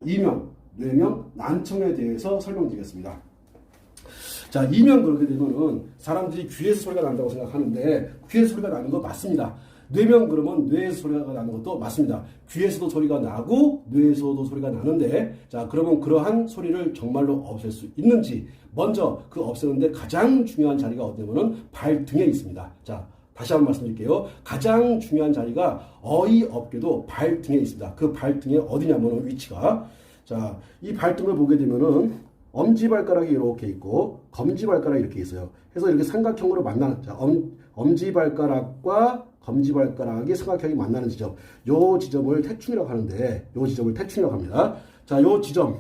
이명, 뇌명, 난청에 대해서 설명드리겠습니다. 자, 이명 그렇게 되면은 사람들이 귀에서 소리가 난다고 생각하는데 귀에서 소리가 나는 거 맞습니다. 뇌명 그러면 뇌에서 소리가 나는 것도 맞습니다. 귀에서도 소리가 나고 뇌에서도 소리가 나는데, 자, 그러면 그러한 소리를 정말로 없앨 수 있는지, 먼저 그 없애는데 가장 중요한 자리가 어디냐면은 발등에 있습니다. 자, 다시 한번 말씀드릴게요. 가장 중요한 자리가 어이없게도 발등에 있습니다. 그 발등에 어디냐면은 위치가, 자, 이 발등을 보게 되면은 엄지발가락이 이렇게 있고 검지발가락이 이렇게 있어요. 그래서 이렇게 삼각형으로 만나는, 자, 엄지발가락과 검지발가락이 삼각형이 만나는 지점, 요 지점을 태충이라고 하는데, 요 지점을 태충이라고 합니다. 자, 요 지점,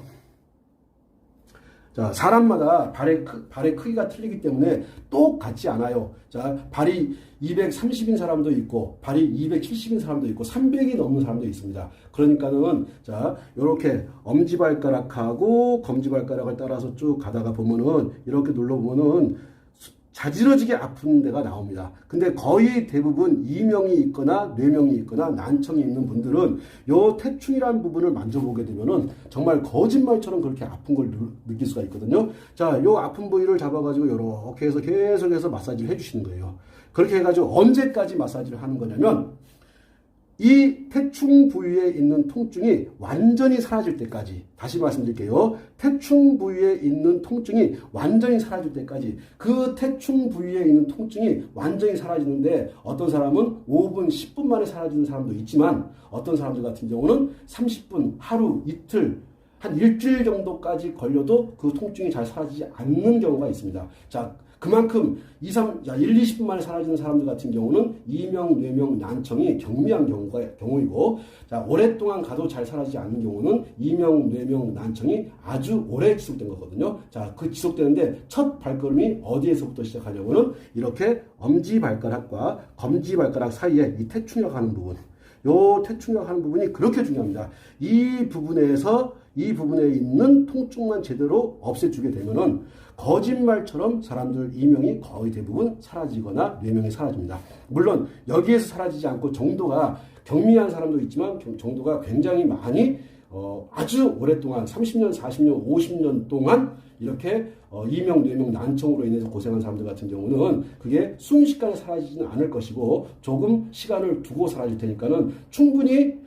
자, 사람마다 발의 크기가 틀리기 때문에 똑같지 않아요. 자, 발이 230인 사람도 있고, 발이 270인 사람도 있고, 300이 넘는 사람도 있습니다. 그러니까는, 자, 요렇게 엄지발가락하고 검지발가락을 따라서 쭉 가다가 보면은, 이렇게 눌러보면은, 자지러지게 아픈 데가 나옵니다. 근데 거의 대부분 이명이 있거나 뇌명이 있거나 난청이 있는 분들은 요 태충이라는 부분을 만져보게 되면은 정말 거짓말처럼 그렇게 아픈 걸 느낄 수가 있거든요. 자, 요 아픈 부위를 잡아가지고 이렇게 해서 계속해서 마사지를 해주시는 거예요. 그렇게 해가지고 언제까지 마사지를 하는 거냐면, 이 태충 부위에 있는 통증이 완전히 사라질 때까지, 다시 말씀드릴게요. 태충 부위에 있는 통증이 완전히 사라질 때까지, 그 태충 부위에 있는 통증이 완전히 사라지는데 어떤 사람은 5분, 10분 만에 사라지는 사람도 있지만, 어떤 사람들 같은 경우는 30분, 하루, 이틀, 한 일주일 정도까지 걸려도 그 통증이 잘 사라지지 않는 경우가 있습니다. 자, 그만큼 1, 20분 만에 사라지는 사람들 같은 경우는 이명, 뇌명, 난청이 경미한 경우이고, 자, 오랫동안 가도 잘 사라지지 않는 경우는 이명, 뇌명, 난청이 아주 오래 지속된 거거든요. 자, 그 지속되는데 첫 발걸음이 어디에서부터 시작하냐면은 이렇게 엄지발가락과 검지발가락 사이에 이 태충이라고 하는 부분, 요 태충이라고 하는 부분이 그렇게 중요합니다. 이 부분에 있는 통증만 제대로 없애주게 되면은 거짓말처럼 사람들 이명이 거의 대부분 사라지거나 뇌명이 사라집니다. 물론 여기에서 사라지지 않고 정도가 경미한 사람도 있지만 정도가 굉장히 많이 아주 오랫동안 30년, 40년, 50년 동안 이렇게 이명, 뇌명, 난청으로 인해서 고생한 사람들 같은 경우는 그게 순식간에 사라지지는 않을 것이고, 조금 시간을 두고 사라질 테니까는 충분히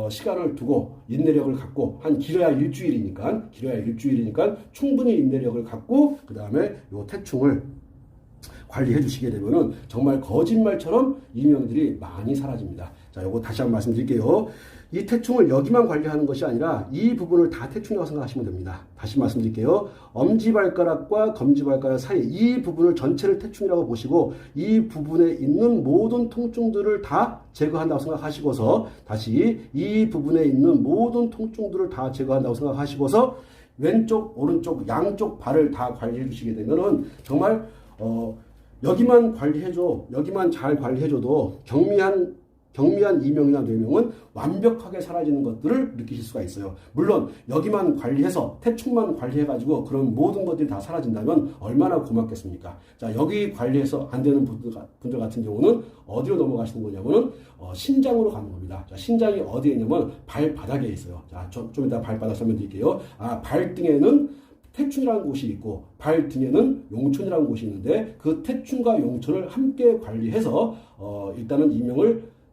시간을 두고 인내력을 갖고, 길어야 일주일이니까 충분히 인내력을 갖고 그 다음에 요 태충을 관리해 주시게 되면은 정말 거짓말처럼 이명들이 많이 사라집니다. 자, 요거 다시 한번 말씀드릴게요. 이 태충을 여기만 관리하는 것이 아니라 이 부분을 다 태충이라고 생각하시면 됩니다. 다시 말씀드릴게요. 엄지발가락과 검지발가락 사이 이 부분을 전체를 태충이라고 보시고, 이 부분에 있는 모든 통증들을 다 제거한다고 생각하시고서, 다시 이 부분에 있는 모든 통증들을 다 제거한다고 생각하시고서 왼쪽, 오른쪽, 양쪽 발을 다 관리해 주시게 되면은 정말 여기만 잘 관리해줘도 경미한 이명이나 뇌명은 완벽하게 사라지는 것들을 느끼실 수가 있어요. 물론 여기만 관리해서 태충만 관리해가지고 그런 모든 것들이 다 사라진다면 얼마나 고맙겠습니까? 자, 여기 관리해서 안 되는 분들 같은 경우는 어디로 넘어가시는 거냐면은 신장으로 가는 겁니다. 자, 신장이 어디에 있냐면 발바닥에 있어요. 자, 좀 이따 발바닥 설명드릴게요. 발등에는 태충이라는 곳이 있고 발등에는 용천이라는 곳이 있는데, 그 태충과 용천을 함께 관리해서 일단은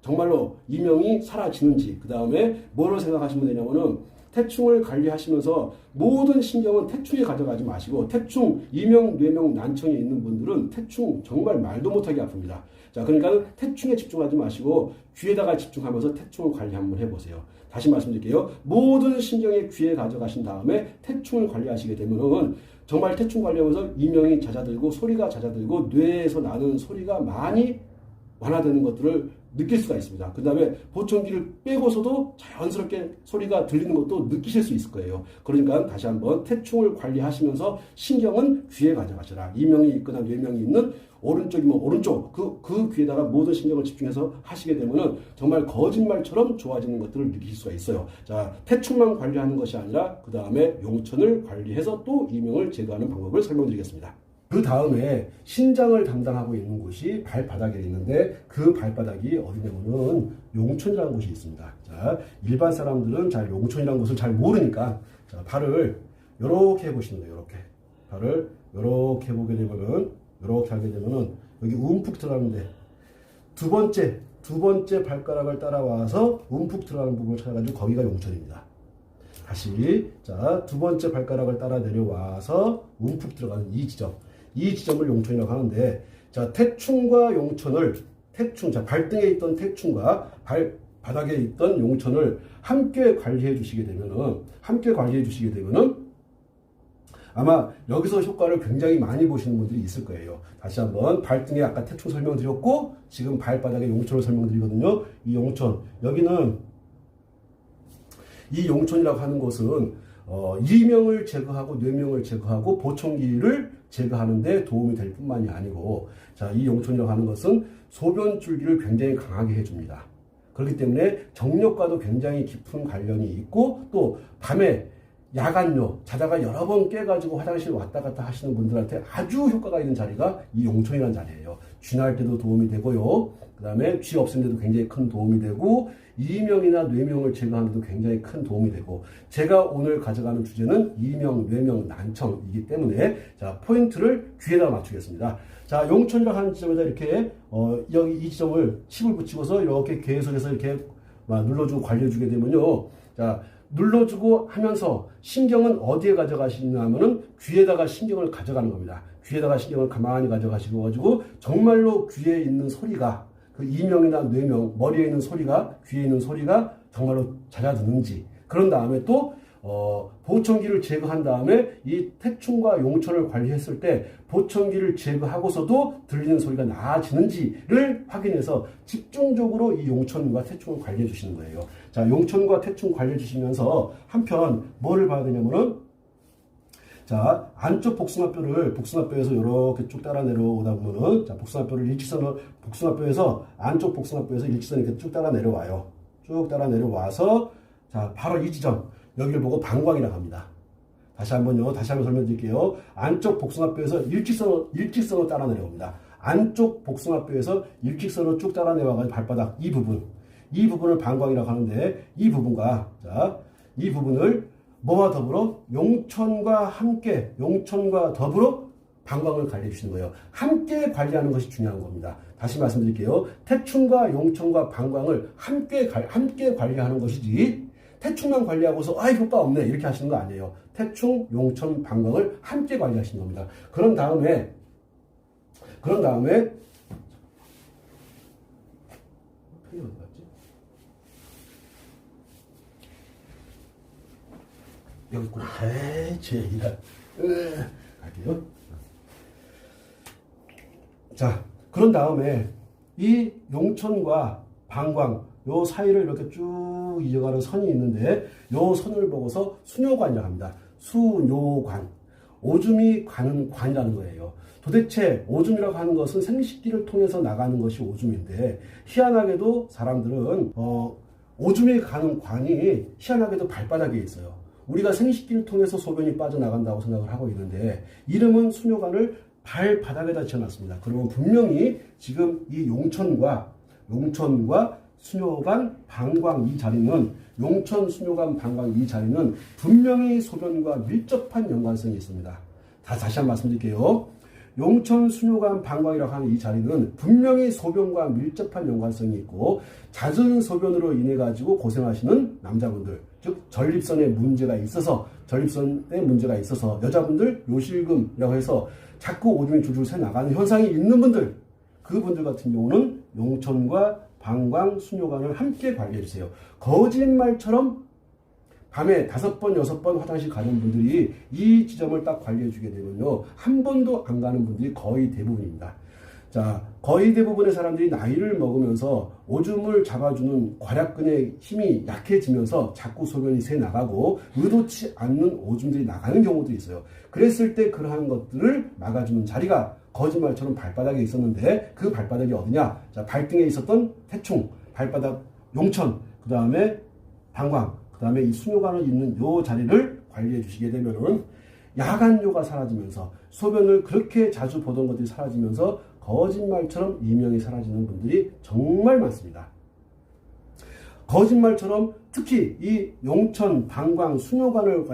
정말로 이명이 사라지는지, 그 다음에 뭐로 생각하시면 되냐면은 태충을 관리하시면서 모든 신경은 태충에 가져가지 마시고, 태충, 이명, 뇌명, 난청이 있는 분들은 태충 정말 말도 못하게 아픕니다. 자, 그러니까 태충에 집중하지 마시고 귀에다가 집중하면서 태충을 관리 한번 해보세요. 다시 말씀드릴게요. 모든 신경의 귀에 가져가신 다음에 태충을 관리하시게 되면은 정말 태충 관리하면서 이명이 잦아들고 소리가 잦아들고 뇌에서 나는 소리가 많이 완화되는 것들을 느낄 수가 있습니다. 그 다음에 보청기를 빼고서도 자연스럽게 소리가 들리는 것도 느끼실 수 있을 거예요. 그러니까 다시 한번 태충을 관리하시면서 신경은 귀에 가져가셔라. 이명이 있거나 뇌명이 있는 오른쪽이면 오른쪽, 그 귀에다가 모든 신경을 집중해서 하시게 되면은 정말 거짓말처럼 좋아지는 것들을 느낄 수가 있어요. 자, 태충만 관리하는 것이 아니라 그 다음에 용천을 관리해서 또 이명을 제거하는 방법을 설명드리겠습니다. 그 다음에 신장을 담당하고 있는 곳이 발바닥에 있는데 그 발바닥이 어디냐면은 용천이라는 곳이 있습니다. 자, 일반 사람들은 잘 용천이라는 곳을 잘 모르니까 자, 발을 이렇게 해보시는 거예요. 이렇게 발을 이렇게 보게 되면은 이렇게 하게 되면은 여기 움푹 들어가는데 두 번째 발가락을 따라와서 움푹 들어가는 부분을 찾아가지고 거기가 용천입니다. 다시 자, 두 번째 발가락을 따라 내려와서 움푹 들어가는 이 지점을 용천이라고 하는데 자, 태충과 용천을 자, 발등에 있던 태충과 발바닥에 있던 용천을 함께 관리해 주시게 되면은 아마 여기서 효과를 굉장히 많이 보시는 분들이 있을 거예요. 다시 한번 발등에 아까 태충 설명드렸고 지금 발바닥에 용천을 설명드리거든요. 이 용천 여기는 이 용천이라고 하는 것은 이명을 제거하고 뇌명을 제거하고 보청기를 제거하는 데 도움이 될 뿐만이 아니고 자, 이 용천이라고 하는 것은 소변 줄기를 굉장히 강하게 해줍니다. 그렇기 때문에 정력과도 굉장히 깊은 관련이 있고 또 밤에 야간요 자다가 여러 번 깨가지고 화장실 왔다 갔다 하시는 분들한테 아주 효과가 있는 자리가 이 용천이라는 자리예요. 쥐날 때도 도움이 되고요. 그 다음에 쥐 없애는 데도 굉장히 큰 도움이 되고 이명이나 뇌명을 제거하는 데도 굉장히 큰 도움이 되고 제가 오늘 가져가는 주제는 이명, 뇌명, 난청이기 때문에 자, 포인트를 귀에다 맞추겠습니다. 자, 용천이라고 하는 지점에다 이렇게 여기 이 지점을 칩을 붙이고서 이렇게 계속해서 이렇게 눌러주고 관리해주게 되면요. 자, 눌러주고 하면서 신경은 어디에 가져가시냐면은 귀에다가 신경을 가져가는 겁니다. 귀에다가 신경을 가만히 가져가시고 정말로 귀에 있는 소리가 그 이명이나 뇌명 머리에 있는 소리가 귀에 있는 소리가 정말로 잦아드는지 그런 다음에 또 보청기를 제거한 다음에 이 태충과 용천을 관리했을 때 보청기를 제거하고서도 들리는 소리가 나아지는지를 확인해서 집중적으로 이 용천과 태충을 관리해 주시는 거예요. 자, 용천과 태충 관리해 주시면서 한편 뭐를 봐야 되냐면은 자, 안쪽 복숭아뼈에서 이렇게 쭉 따라 내려오다 보면은 자, 복숭아뼈에서 안쪽 복숭아뼈에서 일직선을 이렇게 쭉 따라 내려와요. 쭉 따라 내려와서 자, 바로 이 지점 여기를 보고 방광이라고 합니다. 다시 한번 설명드릴게요. 안쪽 복숭아뼈에서 일직선으로 따라 내려옵니다. 안쪽 복숭아뼈에서 일직선으로 쭉 따라 내려와가지고 발바닥 이 부분을 방광이라고 하는데 이 부분을 뭐와 더불어 용천과 더불어 방광을 관리해 주시는 거예요. 함께 관리하는 것이 중요한 겁니다. 다시 말씀드릴게요. 태충과 용천과 방광을 함께 관리하는 것이지 태충만 관리하고서 효과 없네 이렇게 하시는 거 아니에요. 태충, 용천, 방광을 함께 관리하시는 겁니다. 그런 다음에 여기 있구나. 갈게요. 자, 그런 다음에 이 용천과 방광 요 사이를 이렇게 쭉 이어가는 선이 있는데 요 선을 보고서 수뇨관이라고 합니다. 수뇨관. 오줌이 가는 관이라는 거예요. 도대체 오줌이라고 하는 것은 생식기를 통해서 나가는 것이 오줌인데 희한하게도 사람들은 오줌이 가는 관이 희한하게도 발바닥에 있어요. 우리가 생식기를 통해서 소변이 빠져나간다고 생각을 하고 있는데 이름은 수뇨관을 발바닥에다 지어놨습니다. 그러면 분명히 지금 이 용천과 수뇨관, 방광 이 자리는 용천, 수뇨관, 방광 이 자리는 분명히 소변과 밀접한 연관성이 있습니다. 다시 한번 말씀드릴게요. 용천, 수뇨관, 방광이라고 하는 이 자리는 분명히 소변과 밀접한 연관성이 있고 잦은 소변으로 인해 가지고 고생하시는 남자분들, 즉 전립선에 문제가 있어서 여자분들 요실금이라고 해서 자꾸 오줌이 줄줄 새 나가는 현상이 있는 분들, 그분들 같은 경우는 용천과 방광, 수뇨관을 함께 관리해 주세요. 거짓말처럼 밤에 5번, 6번 화장실 가는 분들이 이 지점을 딱 관리해 주게 되면요. 한 번도 안 가는 분들이 거의 대부분입니다. 자, 거의 대부분의 사람들이 나이를 먹으면서 오줌을 잡아주는 괄약근의 힘이 약해지면서 자꾸 소변이 새 나가고 의도치 않는 오줌들이 나가는 경우도 있어요. 그랬을 때 그러한 것들을 막아주는 자리가 거짓말처럼 발바닥에 있었는데 그 발바닥이 어디냐? 자, 발등에 있었던 태충, 발바닥 용천, 그 다음에 방광, 그 다음에 이 수뇨관을 있는 요 자리를 관리해 주시게 되면은 야간뇨가 사라지면서 소변을 그렇게 자주 보던 것들이 사라지면서 거짓말처럼 이명이 사라지는 분들이 정말 많습니다. 거짓말처럼 특히 이 용천, 방광, 수뇨관을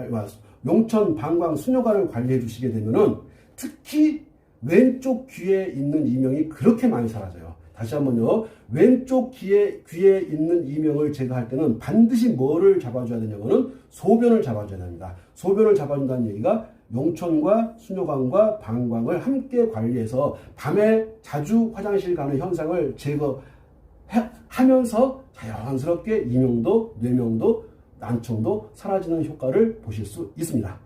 관리해 주시게 되면은 특히 왼쪽 귀에 있는 이명이 그렇게 많이 사라져요. 다시 한번요. 왼쪽 귀에 있는 이명을 제거할 때는 반드시 뭐를 잡아줘야 되냐면은 소변을 잡아줘야 됩니다. 소변을 잡아준다는 얘기가 용천과 수뇨관과 방광을 함께 관리해서 밤에 자주 화장실 가는 현상을 제거하면서 자연스럽게 이명도, 뇌명도, 난청도 사라지는 효과를 보실 수 있습니다.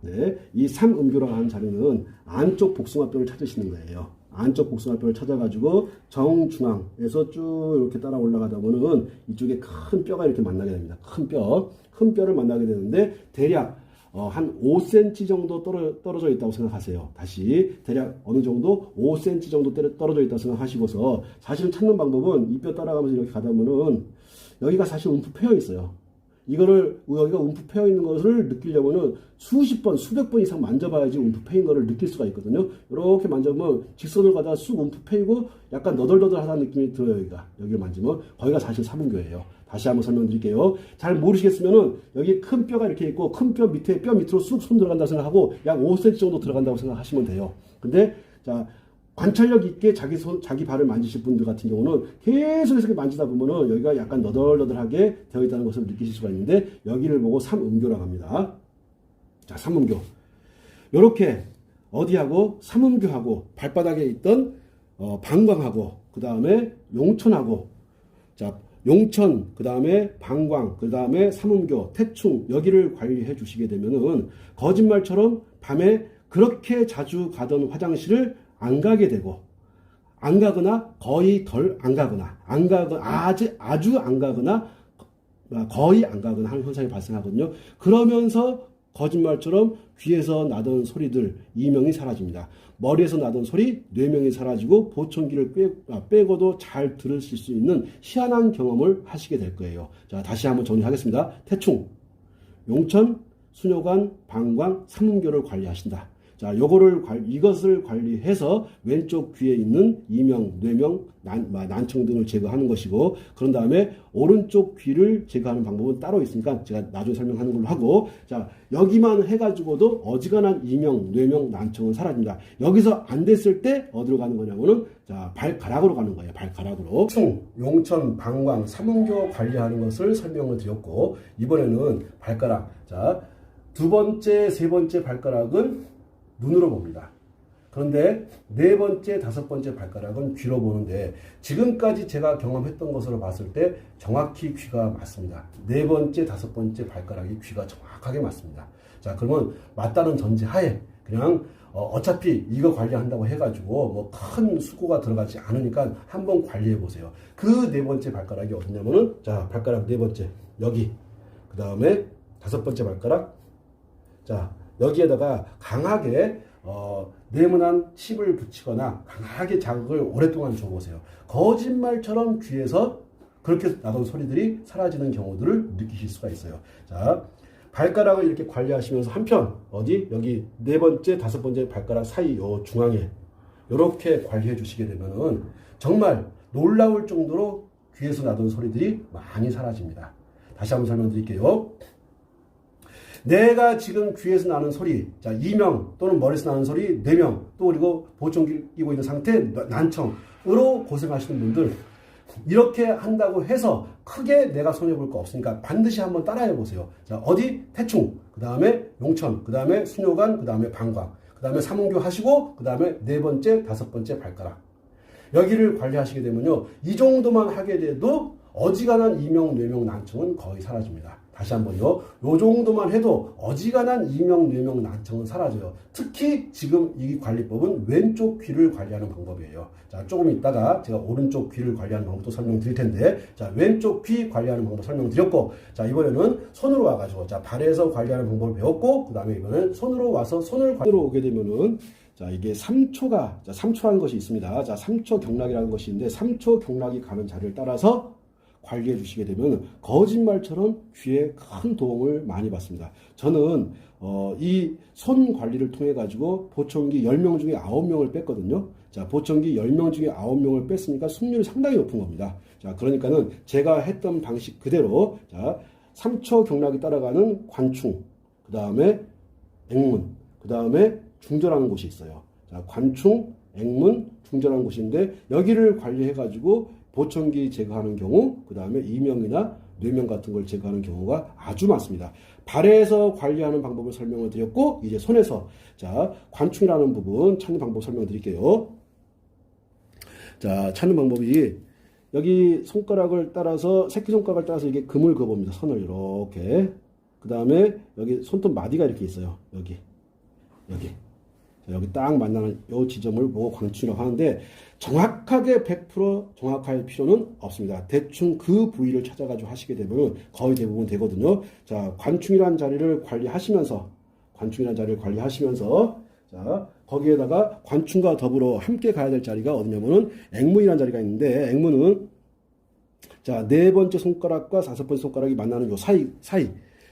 네, 이 삼음교라고 하는 자리는 안쪽 복숭아뼈를 찾으시는 거예요. 안쪽 복숭아뼈를 찾아가지고 정중앙에서 쭉 이렇게 따라 올라가다 보면 이쪽에 큰 뼈가 이렇게 만나게 됩니다. 큰 뼈를 만나게 되는데 대략 한 5cm 정도 떨어져 있다고 생각하세요. 다시 대략 어느 정도 5cm 정도 떨어져 있다고 생각하시고서 사실은 찾는 방법은 이 뼈 따라가면서 이렇게 가다 보면 여기가 사실 움푹 패여 있어요. 여기가 움푹 패여 있는 것을 느끼려면은 수십 번, 수백 번 이상 만져봐야지 움푹 패인 것을 느낄 수가 있거든요. 이렇게 만져보면 직선을 가다가 쑥 움푹 패이고 약간 너덜너덜하다는 느낌이 들어요. 여기를 만지면 거기가 사실 삼음교예요. 다시 한번 설명드릴게요. 잘 모르시겠으면은 여기 큰 뼈가 이렇게 있고 큰 뼈 밑으로 쑥 손 들어간다고 생각하고 약 5cm 정도 들어간다고 생각하시면 돼요. 근데 자, 관찰력 있게 자기 발을 만지실 분들 같은 경우는 계속 이렇게 만지다 보면은 여기가 약간 너덜너덜하게 되어 있다는 것을 느끼실 수가 있는데 여기를 보고 삼음교라고 합니다. 자, 삼음교. 요렇게 어디하고 삼음교하고 발바닥에 있던 방광하고 그 다음에 용천하고 자, 용천, 그 다음에 방광, 그 다음에 삼음교, 태충 여기를 관리해 주시게 되면은 거짓말처럼 밤에 그렇게 자주 가던 화장실을 안 가게 되고 안 가거나 거의 덜 안 가거나 아주 안 가거나 거의 안 가거나 하는 현상이 발생하거든요. 그러면서 거짓말처럼 귀에서 나던 소리들 이명이 사라집니다. 머리에서 나던 소리 뇌명이 사라지고 보청기를 빼고도 잘 들으실 수 있는 희한한 경험을 하시게 될 거예요. 자, 다시 한번 정리하겠습니다. 태충, 용천, 수뇨관, 방광, 삼음교를 관리하신다. 자, 이것을 관리해서 왼쪽 귀에 있는 이명, 뇌명, 난청 등을 제거하는 것이고, 그런 다음에 오른쪽 귀를 제거하는 방법은 따로 있으니까 제가 나중에 설명하는 걸로 하고, 자, 여기만 해가지고도 어지간한 이명, 뇌명, 난청은 사라집니다. 여기서 안 됐을 때 어디로 가는 거냐면은, 자, 발가락으로 가는 거예요. 발가락으로. 용천, 방광, 삼음교 관리하는 것을 설명을 드렸고, 이번에는 발가락. 자, 두 번째, 세 번째 발가락은 눈으로 봅니다. 그런데 네 번째, 다섯 번째 발가락은 귀로 보는데 지금까지 제가 경험했던 것으로 봤을 때 정확히 귀가 맞습니다. 네 번째, 다섯 번째 발가락이 귀가 정확하게 맞습니다. 자, 그러면 맞다는 전제하에 그냥 어차피 이거 관리한다고 해가지고 뭐 큰 수고가 들어가지 않으니까 한번 관리해 보세요. 그 네 번째 발가락이 어디냐면은 자, 발가락 네 번째 여기, 그 다음에 다섯 번째 발가락, 자, 여기에다가 강하게 네모난 칩을 붙이거나 강하게 자극을 오랫동안 줘보세요. 거짓말처럼 귀에서 그렇게 나던 소리들이 사라지는 경우들을 느끼실 수가 있어요. 자, 발가락을 이렇게 관리하시면서 한편 여기 네 번째, 다섯 번째 발가락 사이 요 중앙에 이렇게 관리해 주시게 되면은 정말 놀라울 정도로 귀에서 나던 소리들이 많이 사라집니다. 다시 한번 설명드릴게요. 내가 지금 귀에서 나는 소리, 자, 이명 또는 머리에서 나는 소리, 뇌명, 또 그리고 보청기 끼고 있는 상태, 난청으로 고생하시는 분들, 이렇게 한다고 해서 크게 내가 손해볼 거 없으니까 반드시 한번 따라해 보세요. 자, 어디? 태충, 그 다음에 용천, 그 다음에 수뇨관, 그 다음에 방광, 그 다음에 삼음교 하시고, 그 다음에 네 번째, 다섯 번째 발가락. 여기를 관리하시게 되면요, 이 정도만 하게 돼도 어지간한 이명, 뇌명, 난청은 거의 사라집니다. 다시 한번요. 요 정도만 해도 어지간한 이명, 뇌명, 난청은 사라져요. 특히 지금 이 관리법은 왼쪽 귀를 관리하는 방법이에요. 자, 조금 있다가 제가 오른쪽 귀를 관리하는 방법도 설명드릴 텐데, 자, 왼쪽 귀 관리하는 방법 설명드렸고, 자, 이번에는 손으로 와가지고, 자, 발에서 관리하는 방법을 배웠고, 그 다음에 이번에는 손으로 와서 손으로 오게 되면은, 자, 이게 3초라는 것이 있습니다. 자, 3초 경락이라는 것이 있는데, 3초 경락이 가는 자리를 따라서 관리해 주시게 되면 거짓말처럼 귀에 큰 도움을 많이 받습니다. 저는 이 손 관리를 통해 가지고 보청기 10명 중에 9명을 뺐거든요. 자, 보청기 10명 중에 9명을 뺐으니까 승률이 상당히 높은 겁니다. 자, 그러니까는 제가 했던 방식 그대로, 자, 3초 경락이 따라가는 관충, 그 다음에 액문, 그 다음에 중절하는 곳이 있어요. 자, 관충, 액문, 중절하는 곳인데 여기를 관리해 가지고 보청기 제거하는 경우, 그 다음에 이명이나 뇌명 같은 걸 제거하는 경우가 아주 많습니다. 발에서 관리하는 방법을 설명을 드렸고, 이제 손에서, 자, 관충이라는 부분 찾는 방법 설명을 드릴게요. 자, 찾는 방법이 여기 손가락을 따라서, 새끼손가락을 따라서 이게 금을 그어봅니다. 선을 이렇게. 그 다음에 여기 손톱 마디가 이렇게 있어요. 여기. 여기 딱 만나는 이 지점을 보고 관충이라고 하는데, 정확하게 100% 정확할 필요는 없습니다. 대충 그 부위를 찾아가지고 하시게 되면 거의 대부분 되거든요. 자, 관충이라는 자리를 관리하시면서, 자, 거기에다가 관충과 더불어 함께 가야 될 자리가 어디냐면은 액문이라는 자리가 있는데, 액문은, 자, 네 번째 손가락과 다섯 번째 손가락이 만나는 요 사이.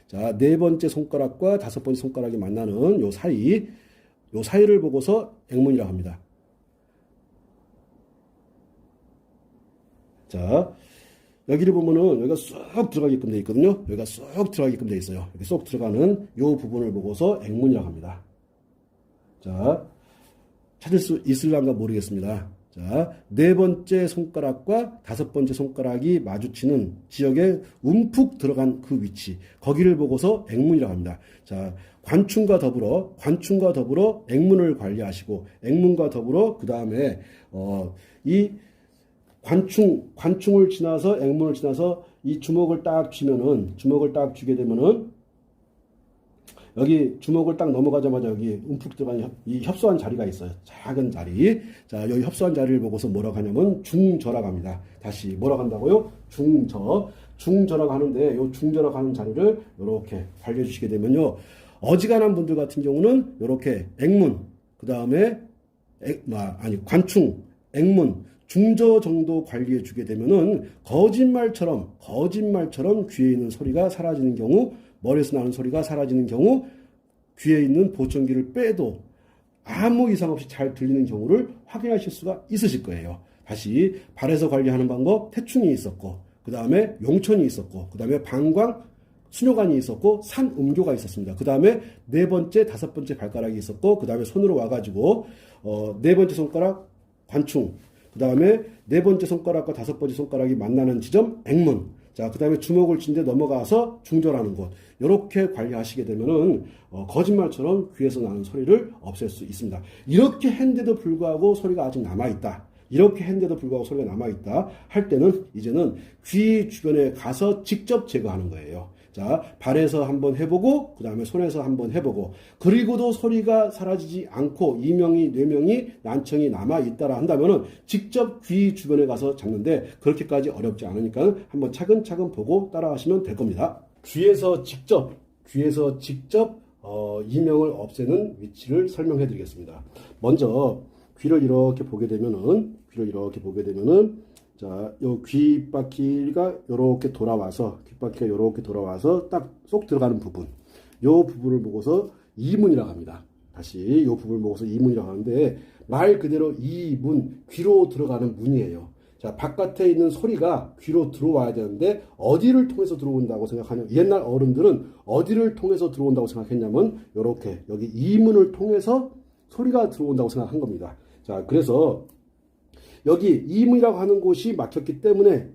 자, 네 번째 손가락과 다섯 번째 손가락이 만나는 요 사이를 보고서 액문이라고 합니다. 자, 여기를 보면은 여기가 쏙 들어가게끔 되어 있거든요. 여기가 쏙 들어가게끔 되어 있어요. 여기 쏙 들어가는 요 부분을 보고서 액문이라고 합니다. 자, 찾을 수 있을란가 모르겠습니다. 자, 네 번째 손가락과 다섯 번째 손가락이 마주치는 지역에 움푹 들어간 그 위치, 거기를 보고서 액문이라고 합니다. 자, 관충과 더불어 액문을 관리하시고, 액문과 더불어 그 다음에 이 관충을 지나서 액문을 지나서 이 주먹을 딱 쥐게 되면은 여기 주먹을 딱 넘어가자마자 여기 움푹 들어간 이 협소한 자리가 있어요. 작은 자리. 자, 여기 협소한 자리를 보고서 뭐라고 하냐면 중저라고 합니다. 다시 뭐라고 한다고요? 중저라고 하는데 요 중저라고 하는 자리를 이렇게 관리해 주시게 되면요. 어지간한 분들 같은 경우는 이렇게 액문, 그 다음에 관충, 액문, 중저 정도 관리해 주게 되면은 거짓말처럼 귀에 있는 소리가 사라지는 경우, 머리에서 나는 소리가 사라지는 경우, 귀에 있는 보청기를 빼도 아무 이상 없이 잘 들리는 경우를 확인하실 수가 있으실 거예요. 다시 발에서 관리하는 방법, 태충이 있었고, 그 다음에 용천이 있었고, 그 다음에 방광, 수뇨관이 있었고, 산음교가 있었습니다. 그 다음에 네 번째, 다섯 번째 발가락이 있었고, 그 다음에 손으로 와가지고 네 번째 손가락 관충, 그 다음에 네 번째 손가락과 다섯 번째 손가락이 만나는 지점 액문, 자, 그 다음에 주먹을 쥔 데 넘어가서 중절하는 곳, 이렇게 관리하시게 되면은 거짓말처럼 귀에서 나는 소리를 없앨 수 있습니다. 이렇게 했는데도 불구하고 소리가 아직 남아있다, 할 때는 이제는 귀 주변에 가서 직접 제거하는 거예요. 자, 발에서 한번 해보고, 그 다음에 손에서 한번 해보고, 그리고도 소리가 사라지지 않고 이명이, 뇌명이, 난청이 남아있다라 한다면은 직접 귀 주변에 가서 잡는데 그렇게까지 어렵지 않으니까 한번 차근차근 보고 따라하시면 될 겁니다. 귀에서 직접 이명을 없애는 위치를 설명해 드리겠습니다. 먼저 귀를 이렇게 보게 되면은, 자, 요 귓바퀴가 요렇게 돌아와서 딱 쏙 들어가는 부분, 요 부분을 보고서 이문이라고 합니다. 다시 요 부분을 보고서 이문이라고 하는데, 말 그대로 이문, 귀로 들어가는 문이에요. 자, 바깥에 있는 소리가 귀로 들어와야 되는데 어디를 통해서 들어온다고 생각하냐면, 옛날 어른들은 어디를 통해서 들어온다고 생각했냐면 요렇게 여기 이문을 통해서 소리가 들어온다고 생각한 겁니다. 자, 그래서 여기 이문이라고 하는 곳이 막혔기 때문에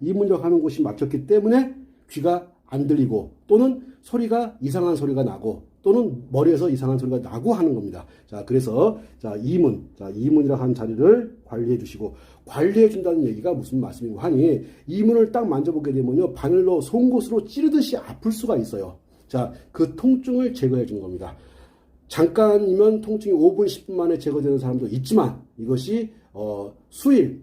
귀가 안 들리고, 또는 이상한 소리가 나고, 또는 머리에서 이상한 소리가 나고 하는 겁니다. 자, 그래서 이문이라고 하는 자리를 관리해 주시고, 관리해 준다는 얘기가 무슨 말씀이고 하니, 이문을 딱 만져보게 되면요, 바늘로 송곳으로 찌르듯이 아플 수가 있어요. 자, 그 통증을 제거해 주는 겁니다. 잠깐이면 통증이 5분, 10분 만에 제거되는 사람도 있지만, 이것이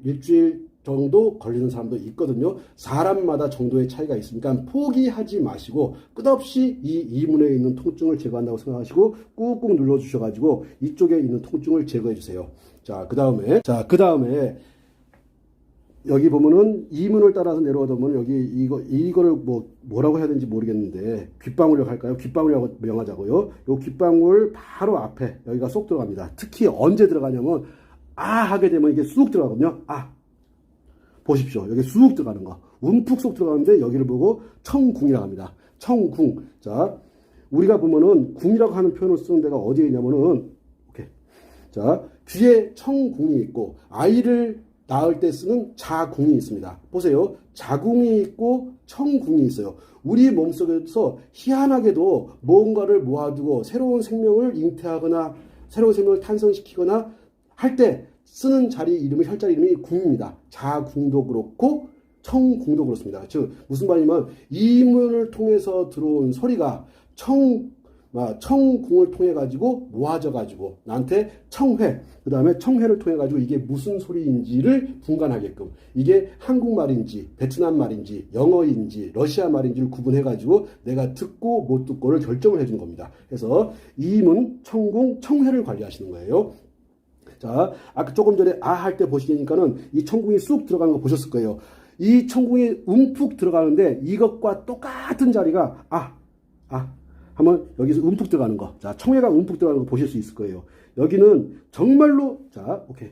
일주일 정도 걸리는 사람도 있거든요. 사람마다 정도의 차이가 있으니까 포기하지 마시고 끝없이 이 이문에 있는 통증을 제거한다고 생각하시고 꾹꾹 눌러 주셔가지고 이쪽에 있는 통증을 제거해 주세요. 자, 그 다음에 여기 보면은 이문을 따라서 내려오다 보면 여기 이거를 뭐라고 해야 되는지 모르겠는데 귓방울이라고 할까요? 귓방울이라고 명하자고요. 요 귓방울 바로 앞에 여기가 쏙 들어갑니다. 특히 언제 들어가냐면 아 하게 되면 이게 쑥 들어가거든요. 아 보십시오. 여기 쑥 들어가는 거. 움푹 쏙 들어가는데 여기를 보고 청궁이라고 합니다. 청궁. 자, 우리가 보면은 궁이라고 하는 표현을 쓰는 데가 어디에 있냐면은 오케이. 자, 귀에 청궁이 있고 아이를 낳을 때 쓰는 자궁이 있습니다. 보세요. 자궁이 있고 청궁이 있어요. 우리 몸속에서 희한하게도 뭔가를 모아두고 새로운 생명을 잉태하거나 새로운 생명을 탄생시키거나 할 때 쓰는 자리 이름이 혈자리 이름이 궁입니다. 자궁도 그렇고 청궁도 그렇습니다. 즉 무슨 말이냐면 이문을 통해서 들어온 소리가 청궁을 통해 가지고 모아져 가지고 나한테 청회 그 다음에 청회를 통해 가지고 이게 무슨 소리인지를 분간하게끔 이게 한국말인지 베트남 말인지 영어인지 러시아 말인지를 구분해 가지고 내가 듣고 못 듣고를 결정을 해주는 겁니다. 그래서 이문 청궁 청회를 관리하시는 거예요. 자, 아까 조금 전에 아 할 때 보시니까는 이 청궁이 쑥 들어가는 거 보셨을 거예요. 이 청궁이 움푹 들어가는데 이것과 똑같은 자리가 하면 여기서 움푹 들어가는 거. 자, 청해가 움푹 들어가는 거 보실 수 있을 거예요. 여기는 정말로 자, 오케이.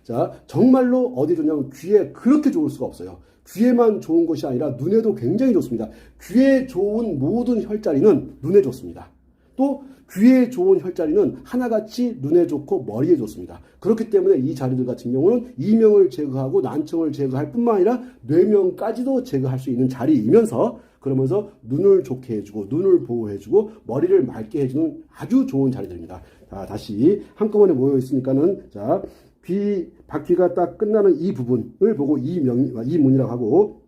자, 정말로 어디 좋냐면 귀에 그렇게 좋을 수가 없어요. 귀에만 좋은 것이 아니라 눈에도 굉장히 좋습니다. 귀에 좋은 모든 혈자리는 눈에 좋습니다. 또 귀에 좋은 혈자리는 하나같이 눈에 좋고 머리에 좋습니다. 그렇기 때문에 이 자리들 같은 경우는 이명을 제거하고 난청을 제거할 뿐만 아니라 뇌명까지도 제거할 수 있는 자리이면서 그러면서 눈을 좋게 해주고 눈을 보호해주고 머리를 맑게 해주는 아주 좋은 자리들입니다. 자, 다시 한꺼번에 모여 있으니까는 자, 귀 바퀴가 딱 끝나는 이 부분을 보고 이문이라고 하고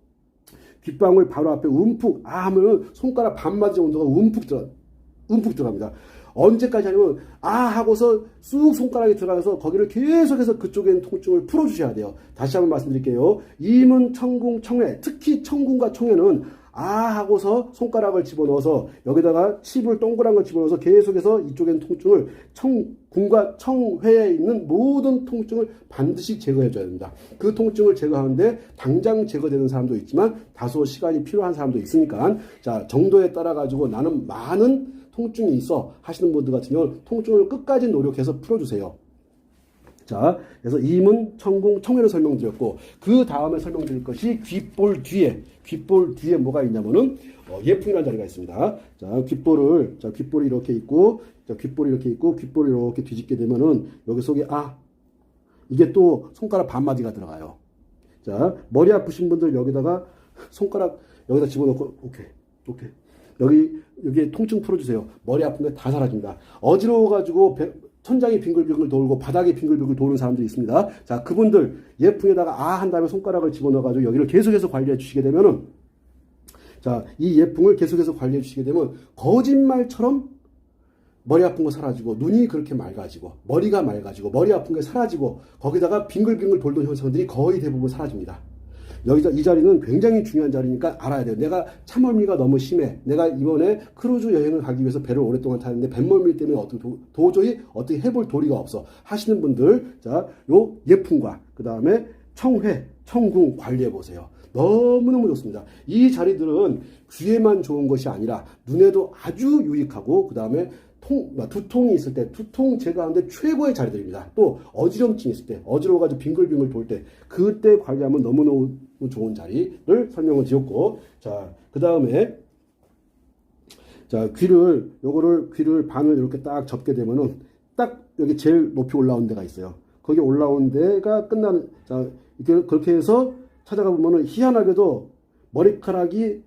귓방울 바로 앞에 움푹 하면은 손가락 반마디 정도가 움푹 들어갑니다. 언제까지 하냐면 하고서 쑥 손가락이 들어가서 거기를 계속해서 그쪽에 있는 통증을 풀어주셔야 돼요. 다시 한번 말씀드릴게요. 이문, 청궁, 청회 특히 청궁과 청회는 하고서 손가락을 집어넣어서 여기다가 칩을 동그란 걸 집어넣어서 계속해서 이쪽에 있는 통증을 청궁과 청회에 있는 모든 통증을 반드시 제거해 줘야 됩니다. 그 통증을 제거하는데 당장 제거되는 사람도 있지만 다소 시간이 필요한 사람도 있으니까 자 정도에 따라 가지고 나는 많은 통증이 있어 하시는 분들 같은 경우는 통증을 끝까지 노력해서 풀어주세요. 자, 그래서 이문, 청궁, 청회를 설명드렸고 그 다음에 설명드릴 것이 귓볼 뒤에 뭐가 있냐면은 예풍이라는 자리가 있습니다. 자, 귓볼이 이렇게 있고, 귓볼이 이렇게 뒤집게 되면은 여기 속에 이게 또 손가락 반마디가 들어가요. 자, 머리 아프신 분들 여기다가 손가락 여기다 집어넣고 오케이. 여기 통증 풀어주세요. 머리 아픈 게 다 사라집니다. 어지러워가지고 천장이 빙글빙글 돌고 바닥이 빙글빙글 도는 사람들이 있습니다. 자, 그분들 예풍에다가 한 다음에 손가락을 집어넣어가지고 여기를 계속해서 관리해 주시게 되면은 자, 이 예풍을 계속해서 관리해 주시게 되면 거짓말처럼 머리 아픈 거 사라지고 눈이 그렇게 맑아지고 머리가 맑아지고 머리 아픈 게 사라지고 거기다가 빙글빙글 돌던 현상들이 거의 대부분 사라집니다. 이 자리는 굉장히 중요한 자리니까 알아야 돼요. 내가 참멀미가 너무 심해. 내가 이번에 크루즈 여행을 가기 위해서 배를 오랫동안 타는데 뱃멀미 때문에 도저히 어떻게 해볼 도리가 없어 하시는 분들 자, 요 예풍과 그 다음에 청회, 청궁 관리해 보세요. 너무너무 좋습니다. 이 자리들은 귀에만 좋은 것이 아니라 눈에도 아주 유익하고 그 다음에 두통이 있을 때 두통 제거하는데 최고의 자리들입니다. 또 어지럼증이 있을 때 어지러워가지고 빙글빙글 돌 때 그때 관리하면 너무너무 좋은 자리를 설명을 드렸고 자, 그 다음에 자, 귀를 반을 이렇게 딱 접게 되면은 딱 여기 제일 높이 올라온 데가 있어요. 거기 올라온 데가 끝나는 자, 이렇게 그렇게 해서 찾아가 보면은 희한하게도 머리카락이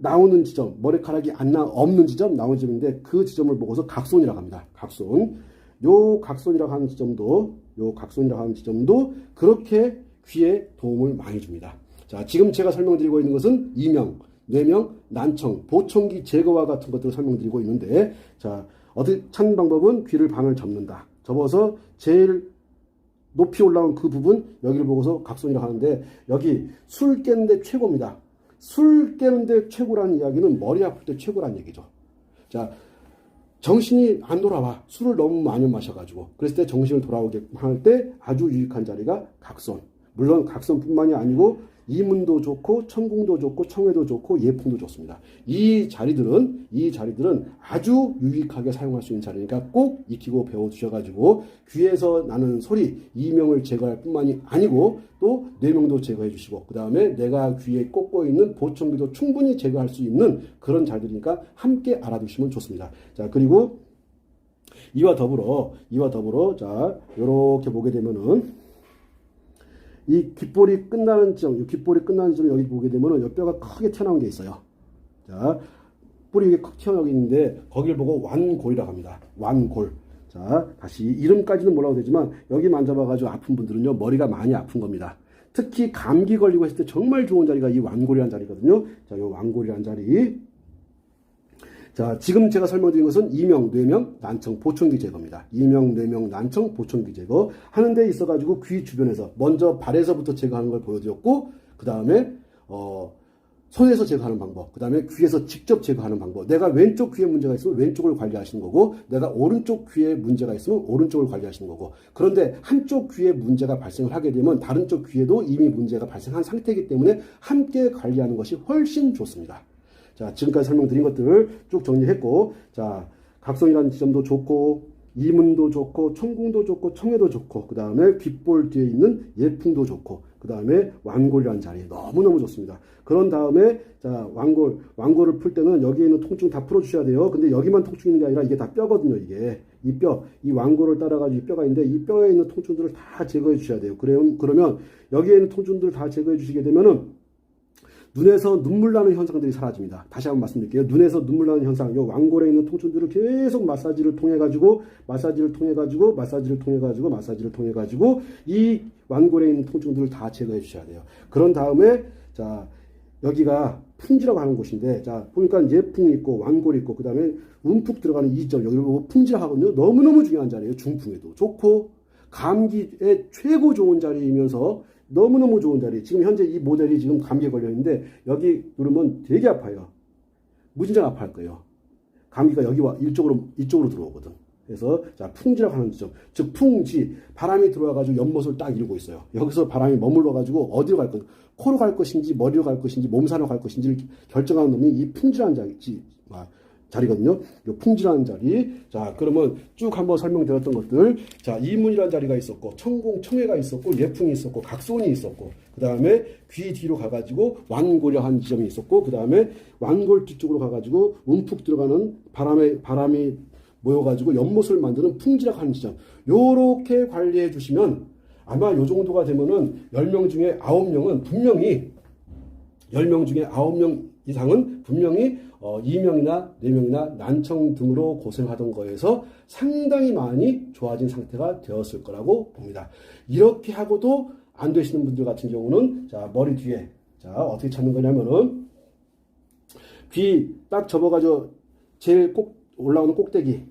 나오는 지점, 머리카락이 없는 지점, 나오는 지점인데 그 지점을 보고서 각손이라고 합니다. 각손. 요 각손이라고 하는 지점도 그렇게 귀에 도움을 많이 줍니다. 자, 지금 제가 설명드리고 있는 것은 이명, 뇌명, 난청, 보청기 제거와 같은 것들을 설명드리고 있는데 자, 어떻게 찾는 방법은 귀를 반을 접는다. 접어서 제일 높이 올라온 그 부분 여기를 보고서 각손이라고 하는데 여기 술 깨는데 최고입니다. 술 깨는데 최고라는 이야기는 머리 아플 때 최고라는 얘기죠. 자, 정신이 안 돌아와. 술을 너무 많이 마셔가지고. 그랬을 때 정신을 돌아오게 할 때 아주 유익한 자리가 각손. 물론 각성뿐만이 아니고 이문도 좋고 천궁도 좋고 청해도 좋고 예풍도 좋습니다. 이 자리들은 아주 유익하게 사용할 수 있는 자리니까 꼭 익히고 배워 두셔가지고 귀에서 나는 소리 이명을 제거할 뿐만이 아니고 또 뇌명도 제거해 주시고 그 다음에 내가 귀에 꽂고 있는 보청기도 충분히 제거할 수 있는 그런 자리니까 함께 알아두시면 좋습니다. 자, 그리고 이와 더불어 자 이렇게 보게 되면은 이 귓볼이 끝나는 지점, 여기 보게 되면은 이 뼈가 크게 튀어나온 게 있어요. 자, 뿔이 이게 크 튀어나오고 있는데 거기를 보고 완골이라고 합니다. 완골. 자, 다시 이름까지는 몰라도 되지만 여기 만져봐가지고 아픈 분들은요 머리가 많이 아픈 겁니다. 특히 감기 걸리고 했을 때 정말 좋은 자리가 이 완골이라는 자리거든요. 자, 이 완골이라는 자리. 자, 지금 제가 설명드린 것은 이명, 뇌명, 난청, 보청기 제거입니다. 이명, 뇌명, 난청, 보청기 제거 하는 데 있어가지고 귀 주변에서 먼저 발에서부터 제거하는 걸 보여드렸고 그 다음에 손에서 제거하는 방법, 그 다음에 귀에서 직접 제거하는 방법. 내가 왼쪽 귀에 문제가 있으면 왼쪽을 관리하시는 거고 내가 오른쪽 귀에 문제가 있으면 오른쪽을 관리하시는 거고 그런데 한쪽 귀에 문제가 발생을 하게 되면 다른 쪽 귀에도 이미 문제가 발생한 상태이기 때문에 함께 관리하는 것이 훨씬 좋습니다. 자, 지금까지 설명드린 것들을 쭉 정리했고, 자, 각성이라는 지점도 좋고, 이문도 좋고, 천궁도 좋고, 청해도 좋고, 그 다음에 귓볼 뒤에 있는 예풍도 좋고, 그 다음에 완골이라는 자리 너무너무 좋습니다. 그런 다음에, 자, 완골을 풀 때는 여기에 있는 통증 다 풀어주셔야 돼요. 근데 여기만 통증이 있는 게 아니라 이게 다 뼈거든요, 이게. 이 뼈, 이 완골을 따라가지고 이 뼈가 있는데 이 뼈에 있는 통증들을 다 제거해 주셔야 돼요. 그러면 여기에 있는 통증들을 다 제거해 주시게 되면은 눈에서 눈물 나는 현상들이 사라집니다. 다시 한번 말씀드릴게요. 눈에서 눈물 나는 현상, 요 완골에 있는 통증들을 계속 마사지를 통해 가지고 이 완골에 있는 통증들을 다 제거해 주셔야 돼요. 그런 다음에 자, 여기가 풍지라고 하는 곳인데 자, 보니까 예풍이 있고 완골이 있고 그다음에 움푹 들어가는 이 점 여기를 보고 풍지라고 하거든요. 너무너무 중요한 자리예요. 중풍에도 좋고 감기에 최고 좋은 자리이면서 너무너무 좋은 자리. 지금 현재 이 모델이 지금 감기에 걸려 있는데 여기 누르면 되게 아파요. 무진장 아파할 거예요. 감기가 여기와 이쪽으로 들어오거든. 그래서 자, 풍지라고 하는 지점. 즉 풍지. 바람이 들어와가지고 연못을 딱 이루고 있어요. 여기서 바람이 머물러가지고 어디로 갈 것, 코로 갈 것인지 머리로 갈 것인지 몸살로 갈 것인지를 결정하는 놈이 이 풍지라는 자리거든요. 이 풍지라는 자리. 자, 그러면 쭉 한번 설명드렸던 것들. 자, 이문이라는 자리가 있었고, 천궁, 청해가 있었고, 예풍이 있었고, 각손이 있었고, 그 다음에 귀 뒤로 가가지고 완골이라고 하는 지점이 있었고, 그 다음에 완골 뒤쪽으로 가가지고 움푹 들어가는 바람이 모여가지고 연못을 만드는 풍지라고 하는 지점. 요렇게 관리해 주시면 아마 요 정도가 되면은 10명 중에 9명은 분명히 10명 중에 9명 이상은 분명히 이명이나 뇌명이나 난청 등으로 고생하던 거에서 상당히 많이 좋아진 상태가 되었을 거라고 봅니다. 이렇게 하고도 안 되시는 분들 같은 경우는 자, 머리 뒤에 자, 어떻게 찾는 거냐면은 귀 딱 접어가지고 제일 꼭 올라오는 꼭대기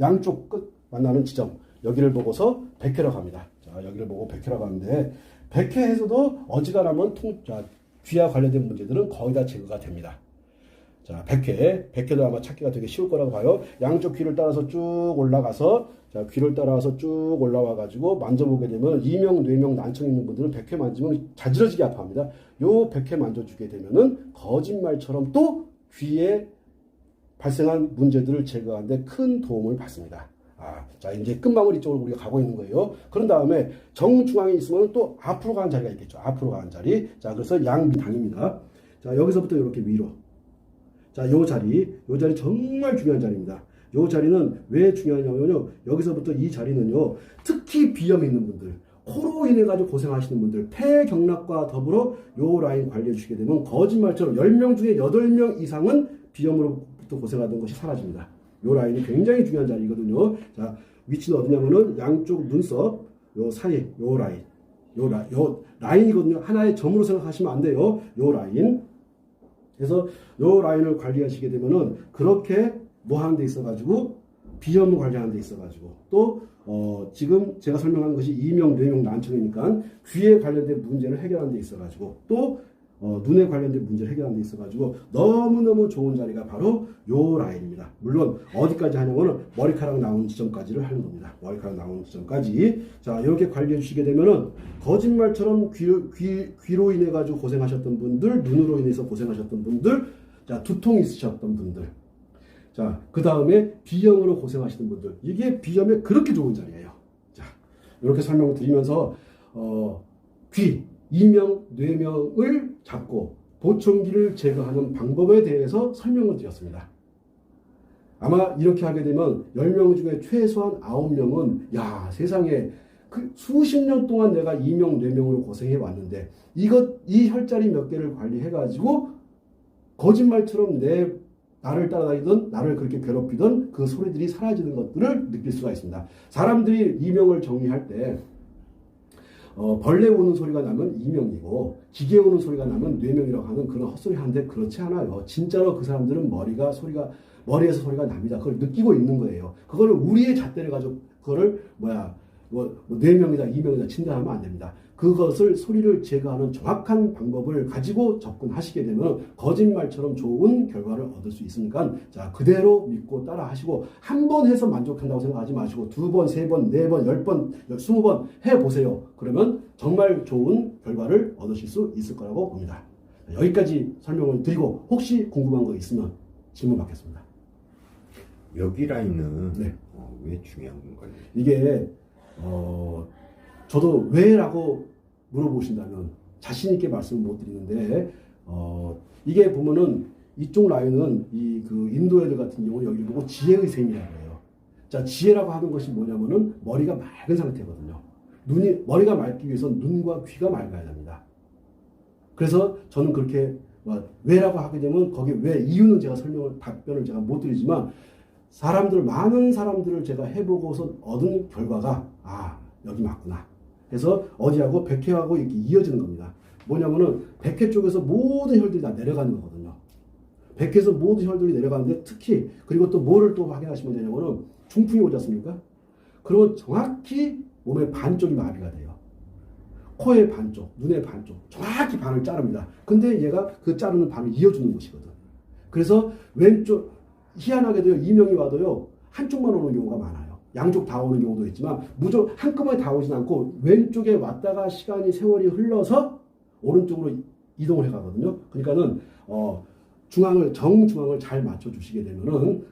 양쪽 끝 만나는 지점 여기를 보고서 백회라고 합니다. 자, 여기를 보고 백회라고 하는데 백회에서도 어지간하면 귀와 관련된 문제들은 거의 다 제거가 됩니다. 자, 백회도 아마 찾기가 되게 쉬울 거라고 봐요. 양쪽 귀를 따라서 쭉 올라가서 자, 귀를 따라서 쭉 올라와 가지고 만져보게 되면 이명, 뇌명, 난청 있는 분들은 백회 만지면 자지러지게 아파합니다. 요 백회 만져주게 되면은 거짓말처럼 또 귀에 발생한 문제들을 제거하는데 큰 도움을 받습니다. 자, 이제 끝마무리 쪽으로 우리가 가고 있는 거예요. 그런 다음에 정중앙에 있으면 또 앞으로 가는 자리가 있겠죠. 앞으로 가는 자리. 자, 그래서 양비당입니다. 자, 여기서부터 이렇게 위로. 자, 요 자리 정말 중요한 자리입니다. 요 자리는 왜 중요하냐면요. 여기서부터 이 자리는요. 특히 비염이 있는 분들, 코로 인해 가지고 고생하시는 분들, 폐경락과 더불어 요 라인 관리해 주시게 되면 거짓말처럼 10명 중에 8명 이상은 비염으로부터 고생하던 것이 사라집니다. 요 라인이 굉장히 중요한 자리거든요. 자, 위치는 어디냐면은 양쪽 눈썹 요 사이 요 라인. 요 라인이거든요. 하나의 점으로 생각하시면 안 돼요. 요 라인. 그래서 요 라인을 관리하시게 되면은 그렇게 뭐 하는 데 있어가지고 비염을 관리하는 데 있어가지고 또 지금 제가 설명한 것이 이명, 뇌명, 난청이니까 귀에 관련된 문제를 해결하는 데 있어가지고 또 눈에 관련된 문제를 해결하는 데 있어가지고 너무너무 좋은 자리가 바로 요 라인입니다. 물론 어디까지 하냐면은 머리카락 나오는 지점까지를 하는 겁니다. 머리카락 나오는 지점까지. 자, 이렇게 관리해 주시게 되면은 거짓말처럼 귀로 인해 가지고 고생하셨던 분들, 눈으로 인해서 고생하셨던 분들, 자, 두통 있으셨던 분들, 자, 그 다음에 비염으로 고생하시는 분들, 이게 비염에 그렇게 좋은 자리예요. 자, 이렇게 설명을 드리면서 귀, 이명, 뇌명을 잡고 보청기를 제거하는 방법에 대해서 설명을 드렸습니다. 아마 이렇게 하게 되면 10명 중에 최소한 9명은 야, 세상에 그 수십 년 동안 내가 이명, 뇌명으로 고생해 왔는데 이 혈자리 몇 개를 관리해 가지고 거짓말처럼 나를 따라다니던, 나를 그렇게 괴롭히던 그 소리들이 사라지는 것들을 느낄 수가 있습니다. 사람들이 이명을 정리할 때 벌레 우는 소리가 나면 이명이고 기계 우는 소리가 나면 뇌명이라고 하는 그런 헛소리 하는데 그렇지 않아요. 진짜로 그 사람들은 머리에서 소리가 납니다. 그걸 느끼고 있는 거예요. 그거를 우리의 잣대를 가지고 그거를 뇌명이다, 이명이다 진단하면 안 됩니다. 그것을 소리를 제거하는 정확한 방법을 가지고 접근하시게 되면 거짓말처럼 좋은 결과를 얻을 수 있으니까 자, 그대로 믿고 따라 하시고 한 번 해서 만족한다고 생각하지 마시고 2번, 3번, 4번, 10번, 20번 해보세요. 그러면 정말 좋은 결과를 얻으실 수 있을 거라고 봅니다. 여기까지 설명을 드리고 혹시 궁금한 거 있으면 질문 받겠습니다. 여기 라인은 네. 왜 중요한 건가요? 이게 저도 왜라고 물어보신다면 자신 있게 말씀을 못 드리는데 이게 보면은 이쪽 라인은 그 인도 애들 같은 경우는 여기 보고 지혜의 셈이라고 해요. 자, 지혜라고 하는 것이 뭐냐면은 머리가 맑은 상태거든요. 머리가 맑기 위해서는 눈과 귀가 맑아야 됩니다. 그래서 저는 그렇게 왜라고 하게 되면 거기에 왜 이유는 제가 답변을 제가 못 드리지만 많은 사람들을 제가 해보고서 얻은 결과가 여기 맞구나. 그래서 어디하고 백회하고 이렇게 이어지는 겁니다. 뭐냐면은 백회 쪽에서 모든 혈들이 다 내려가는 거거든요. 백회에서 모든 혈들이 내려가는데 특히 그리고 또 뭐를 또 확인하시면 되냐면은 중풍이 오지 않습니까? 그러면 정확히 몸의 반쪽이 마비가 돼요. 코의 반쪽, 눈의 반쪽, 정확히 반을 자릅니다. 근데 얘가 그 자르는 반을 이어주는 것이거든. 그래서 왼쪽 희한하게도요, 이명이 와도요 한쪽만 오는 경우가 많아요. 양쪽 다 오는 경우도 있지만 무조건 한꺼번에 다 오진 않고 왼쪽에 왔다가 세월이 흘러서 오른쪽으로 이동을 해가거든요. 그러니까는 정중앙을 잘 맞춰주시게 되면은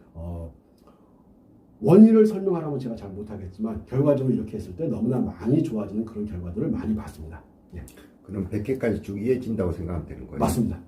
원인을 설명하라면 제가 잘 못하겠지만 결과적으로 이렇게 했을 때 너무나 많이 좋아지는 그런 결과들을 많이 봤습니다. 예. 그럼 100회까지 쭉 이어진다고 생각하면 되는 거예요? 맞습니다.